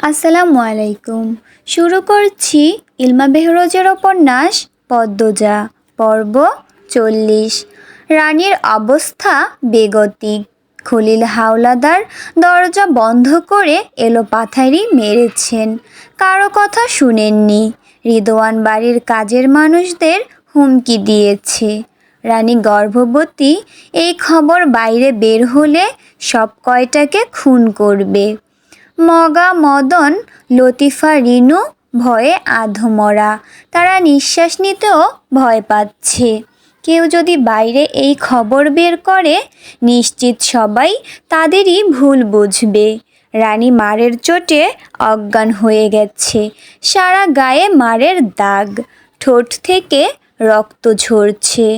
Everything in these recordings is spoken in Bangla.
আসসালামু আলাইকুম। শুরু করছি ইলমা বেহরোজের উপন্যাস পদ্মজা পর্ব ৪০। রানীর অবস্থা বেগতিক। খলিল হাওলাদার দরজা বন্ধ করে এলোপাথারি মেরেছেন। কারো কথা শুনেননি। রিদওয়ান বাড়ির কাজের মানুষদের হুমকি দিয়েছে। রানী গর্ভবতী, এই খবর বাইরে বের হলে সব কয়টাকে খুন করবে। মগা, মদন, লতিফা, রিনু ভয়ে আধমরা। তারা নিঃশ্বাস নিতেও ভয় পাচ্ছে। কেউ যদি বাইরে এই খবর বের করে, নিশ্চিত সবাই তাদেরই ভুল বুঝবে। রানী মারের চোটে অজ্ঞান হয়ে গেছে। সারা গায়ে মারের দাগ, ঠোঁট থেকে রক্ত ঝরছে।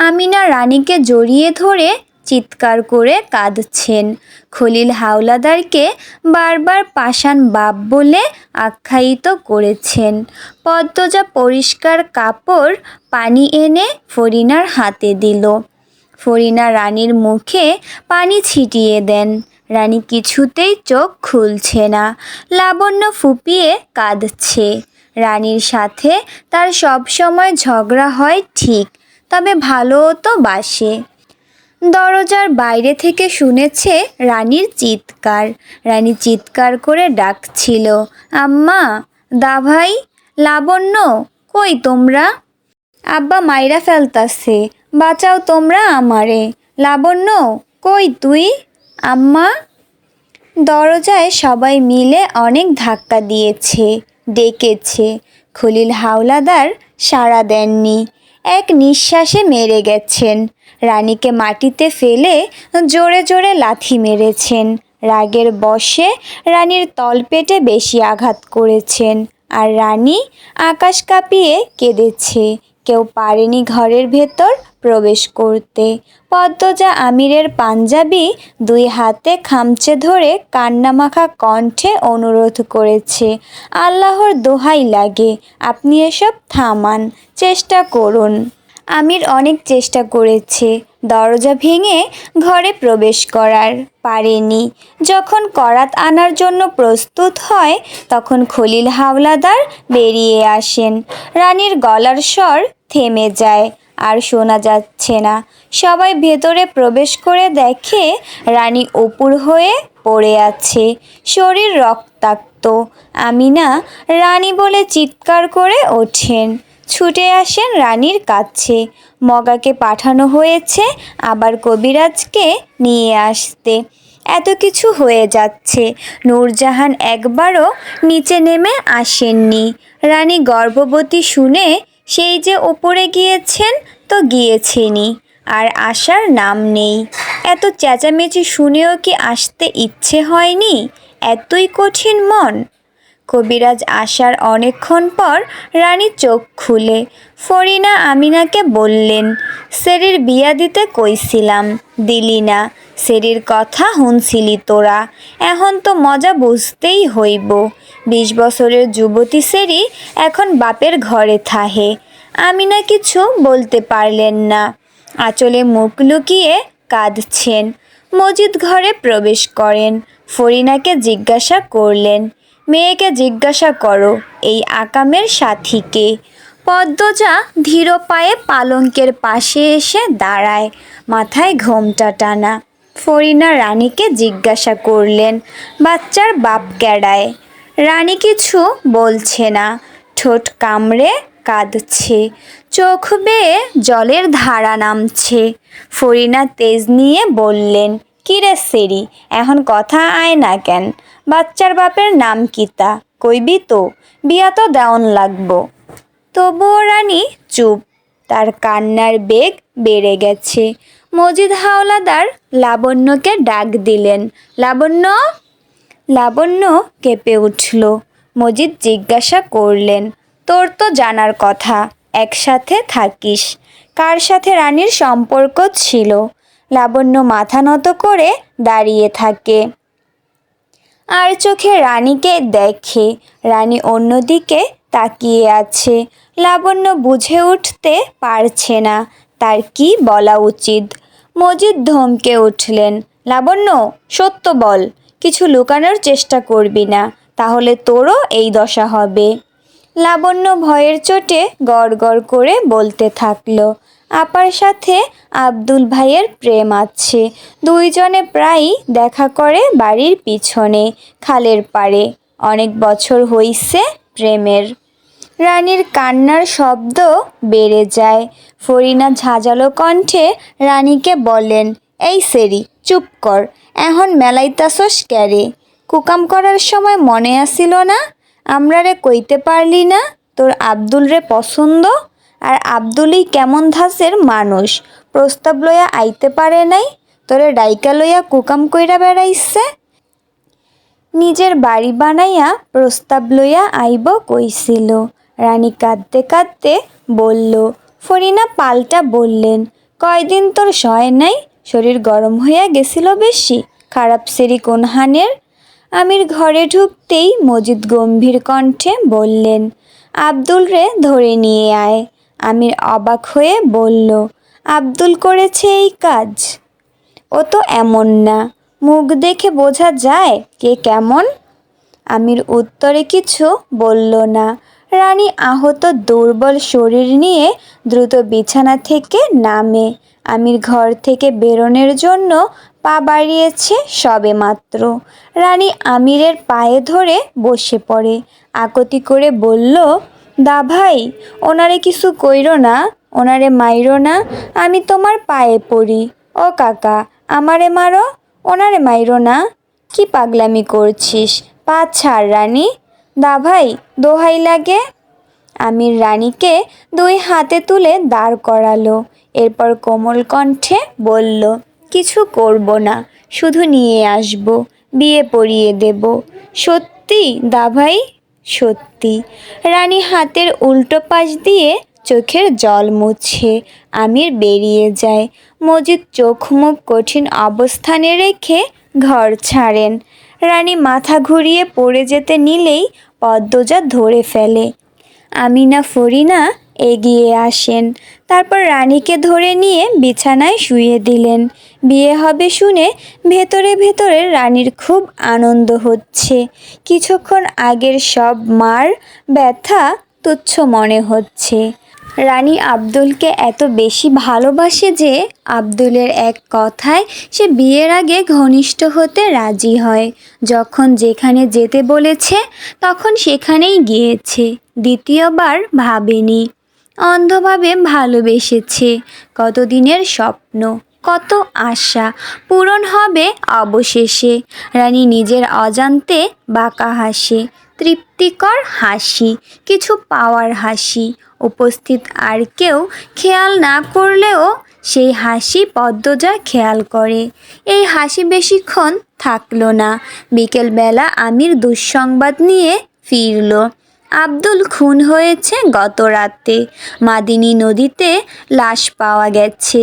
আমিনা রানীকে জড়িয়ে ধরে চিৎকার করে কাঁদছেন। খলিল হাওলাদারকে বারবার পাষাণ বাপ বলে আখ্যায়িত করেছেন। পদ্মজা পরিষ্কার কাপড় পানি এনে ফরিনার হাতে দিল। ফরিনা রানীর মুখে পানি ছিটিয়ে দেন। রানী কিছুতেই চোখ খুলছে না। লাবণ্য ফুপিয়ে কাঁদছে। রানীর সাথে তার সব সময় ঝগড়া হয় ঠিক, তবে ভালোও তো বাসে। দরজার বাইরে থেকে শুনেছে রানীর চিৎকার। রানী চিৎকার করে ডাকছিল, আম্মা, দাভাই, লাবণ্য, কই তোমরা? আব্বা মাইরা ফেলতাছে, বাঁচাও তোমরা আমারে। লাবণ্য, কই তুই? আম্মা। দরজায় সবাই মিলে অনেক ধাক্কা দিয়েছে, ডেকেছে। খলিল হাওলাদার সাড়া দেননি। এক নিঃশ্বাসে মেরে গেছেন। রানীকে মাটিতে ফেলে জোরে জোরে লাথি মেরেছেন। রাগের বশে রানীর তলপেটে বেশি আঘাত করেছেন। আর রানী আকাশ কাঁপিয়ে কেঁদেছে। কেউ পারেনি ঘরের ভেতর প্রবেশ করতে। পদ্মজা আমিরের পাঞ্জাবি দুই হাতে খামচে ধরে কান্নামাখা কণ্ঠে অনুরোধ করেছে, আল্লাহর দোহাই লাগে, আপনি এসব থামান, চেষ্টা করুন। আমির অনেক চেষ্টা করেছে দরজা ভেঙে ঘরে প্রবেশ করার, পারেনি। যখন করাত আনার জন্য প্রস্তুত হয়, তখন খলিল হাওলাদার বেরিয়ে আসেন। রানীর গলার স্বর থেমে যায়, আর শোনা যাচ্ছে না। সবাই ভেতরে প্রবেশ করে দেখে রানী উপুর হয়ে পড়ে আছে, শরীর রক্তাক্ত। আমিনা রানী বলে চিৎকার করে ওঠেন। ছুটে আসেন রানীর কাছে। মগাকে পাঠানো হয়েছে আবার কবিরাজকে নিয়ে আসতে। এত কিছু হয়ে যাচ্ছে, নূরজাহান একবারও নিচে নেমে আসেননি। রানী গর্ভবতী শুনে সেই যে ওপরে গিয়েছেন তো গিয়েছেনই, আর আসার নাম নেই। এত চেঁচামেচি শুনেও কি আসতে ইচ্ছে হয়নি? এতই কঠিন মন? কবিরাজ আসার অনেকক্ষণ পর রানী চোখ খুলে ফরিনা আমিনাকে বললেন, সেরির বিয়া দিতে কইছিলাম, দিলি না। সেরির কথা হুনছিলি তোরা, এখন তো মজা বুঝতেই হইব। ২০ বছরের যুবতী সেরি এখন বাপের ঘরে থাহে। আমিনা কিছু বলতে পারলেন না, আঁচলে মুখ লুকিয়ে কাঁদছেন। মজিদ ঘরে প্রবেশ করেন। ফরিনাকে জিজ্ঞাসা করলেন, মেয়েকে জিজ্ঞাসা করো এই আকামের সাথীকে। পদ্মজা ধীর পায়ে পালঙ্কের পাশে এসে দাঁড়ায়, মাথায় ঘোমটা টানা। ফরিনা রানীকে জিজ্ঞাসা করলেন, বাচ্চার বাপ কেডায়? রানী কিছু বলছে না, ঠোঁট কামড়ে কাঁদছে, চোখ বেয়ে জলের ধারা নামছে। ফরিনা তেজ নিয়ে বললেন, কিরে সেরি, এখন কথা আয় না কেন? বাচ্চার বাপের নাম কিতা, কইবি তো? বিয়া তো দেওন লাগবো। তবুও রানী চুপ। তার কান্নার বেগ বেড়ে গেছে। মজিদ হাওলাদার লাবণ্যকে ডাক দিলেন, লাবণ্য। লাবণ্য কেঁপে উঠল। মজিদ জিজ্ঞাসা করলেন, তোর তো জানার কথা, একসাথে থাকিস। কার সাথে রানীর সম্পর্ক ছিল? লাবণ্য মাথা নত করে দাঁড়িয়ে থাকে, আর চোখে রানীকে দেখে। রানী অন্যদিকে তাকিয়ে আছে। লাবণ্য বুঝে উঠতে পারছে না তার কি বলা উচিত। মজিদ ধমকে উঠলেন, লাবণ্য, সত্য বল, কিছু লুকানোর চেষ্টা করবি না। তাহলে তোরও এই দশা হবে। লাবণ্য ভয়ের চোটে গড় গড় করে বলতে থাকলো, আপার সাথে আব্দুল ভাইয়ের প্রেম আছে। দুইজনে প্রায়ই দেখা করে বাড়ির পিছনে খালের পাড়ে। অনেক বছর হইছে প্রেমের। রানীর কান্নার শব্দ বেড়ে যায়। ফরিনা ঝাঁঝালো কণ্ঠে রানীকে বলেন, এই সেরি চুপ কর, এখন মেলাইতাছস ক্যারে? কুকাম করার সময় মনে আসিল না? আমরারে কইতে পারলি না তোর আব্দুল রে পছন্দ? আর আব্দুলই কেমন ধাঁচের মানুষ, প্রস্তাব লইয়া আইতে পারে নাই, তোরে ডাইকা লইয়া কুকাম কইরা বেড়াইছে। নিজের বাড়ি বানাইয়া প্রস্তাব লইয়া আইব কইছিল। রানী কাঁদতে কাঁদতে বলল। ফরিনা পাল্টা বললেন, কয়দিন তোর সয় নাই? শরীর গরম হইয়া গেছিল বেশি? খারাপ সেরি কোন হানের? আমির ঘরে ঢুকতেই মজিদ গম্ভীর কণ্ঠে বললেন, আব্দুল রে ধরে নিয়ে আয়। আমির অবাক হয়ে বলল, আব্দুল করেছে এই কাজ? ও তো এমন না, মুখ দেখে বোঝা যায় কে কেমন। আমির উত্তরে কিছু বলল না। রানী আহত দুর্বল শরীর নিয়ে দ্রুত বিছানা থেকে নামে। আমির ঘর থেকে বেরোনোর জন্য পা বাড়িয়েছে সবে মাত্র। রানী আমিরের পায়ে ধরে বসে পড়ে, আকুতি করে বলল, দা ভাই, ওনারে কিছু কইরো না, ওনারে মাইরো না, আমি তোমার পায়ে পড়ি। ও কাকা, আমারে মারো, ওনারে মাইরো না। কি পাগলামি করছিস? পা ছাড় রানী। দা ভাই, দোহাই লাগে। আমির রানীকে দুই হাতে তুলে দাঁড় করালো। এরপর কোমল কণ্ঠে বলল, কিছু করব না, শুধু নিয়ে আসব, বিয়ে পড়িয়ে দেব। সত্যি দা ভাই? সত্যি। রানী হাতের উল্টো পাশ দিয়ে চোখের জল মুছে আমির বেরিয়ে যায়। মজিদ চোখ মুখ কঠিন অবস্থানে রেখে ঘর ছাড়েন। রানী মাথা ঘুরিয়ে পড়ে যেতে নিলেই পদ্মজা ধরে ফেলে। আমিনা ফরিনা এগিয়ে আসেন, তারপর রানীকে ধরে নিয়ে বিছানায় শুইয়ে দিলেন। বিয়ে হবে শুনে ভেতরে ভেতরে রানীর খুব আনন্দ হচ্ছে। কিছুক্ষণ আগের সব মার ব্যথা তুচ্ছ মনে হচ্ছে। রানী আব্দুলকে এত বেশি ভালোবাসে যে আব্দুলের এক কথায় সে বিয়ের আগে ঘনিষ্ঠ হতে রাজি হয়। যখন যেখানে যেতে বলেছে তখন সেখানেই গিয়েছে, দ্বিতীয়বার ভাবেনি। অন্ধভাবে ভালোবেসেছে। কতদিনের স্বপ্ন, কত আশা পূরণ হবে অবশেষে। রানী নিজের অজান্তে বাঁকা হাসে, তৃপ্তিকর হাসি, কিছু পাওয়ার হাসি। উপস্থিত আর কেউ খেয়াল না করলেও সেই হাসি পদ্মজা খেয়াল করে। এই হাসি বেশিক্ষণ থাকলো না। বিকেলবেলা আমির দুঃসংবাদ নিয়ে ফিরল। আব্দুল খুন হয়েছে গত রাতে। মাদিনী নদীতে লাশ পাওয়া গেছে।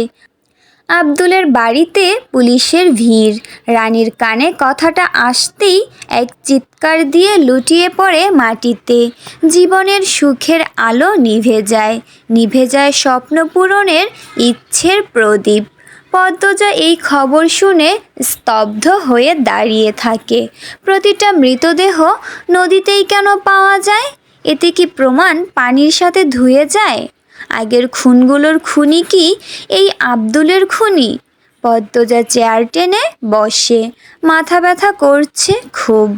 আব্দুলের বাড়িতে পুলিশের ভিড়। রানীর কানে কথাটা আসতেই এক চিৎকার দিয়ে লুটিয়ে পড়ে মাটিতে। জীবনের সুখের আলো নিভে যায়, নিভে যায় স্বপ্ন পূরণের ইচ্ছের প্রদীপ। পদ্মজা এই খবর শুনে স্তব্ধ হয়ে দাঁড়িয়ে থাকে। প্রতিটা মৃতদেহ নদীতেই কেন পাওয়া যায়? এতে কি প্রমাণ পানির সাথে ধুয়ে যায়? আগের খুনগুলোর খুনি কি এই আব্দুলের খুনি? পদ্মজা চেয়ার টেনে বসে, মাথা ব্যথা করছে খুব,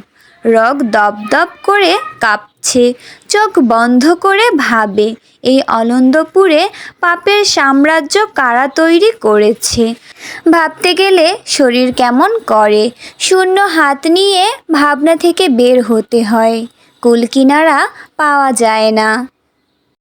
রগ দপদপ করে কাঁপছে। চোখ বন্ধ করে ভাবে, এই অলন্দপুরে পাপের সাম্রাজ্য কারা তৈরি করেছে? ভাবতে গেলে শরীর কেমন করে। শূন্য হাত নিয়ে ভাবনা থেকে বের হতে হয়। কুল কিনারা পাওয়া যায় না।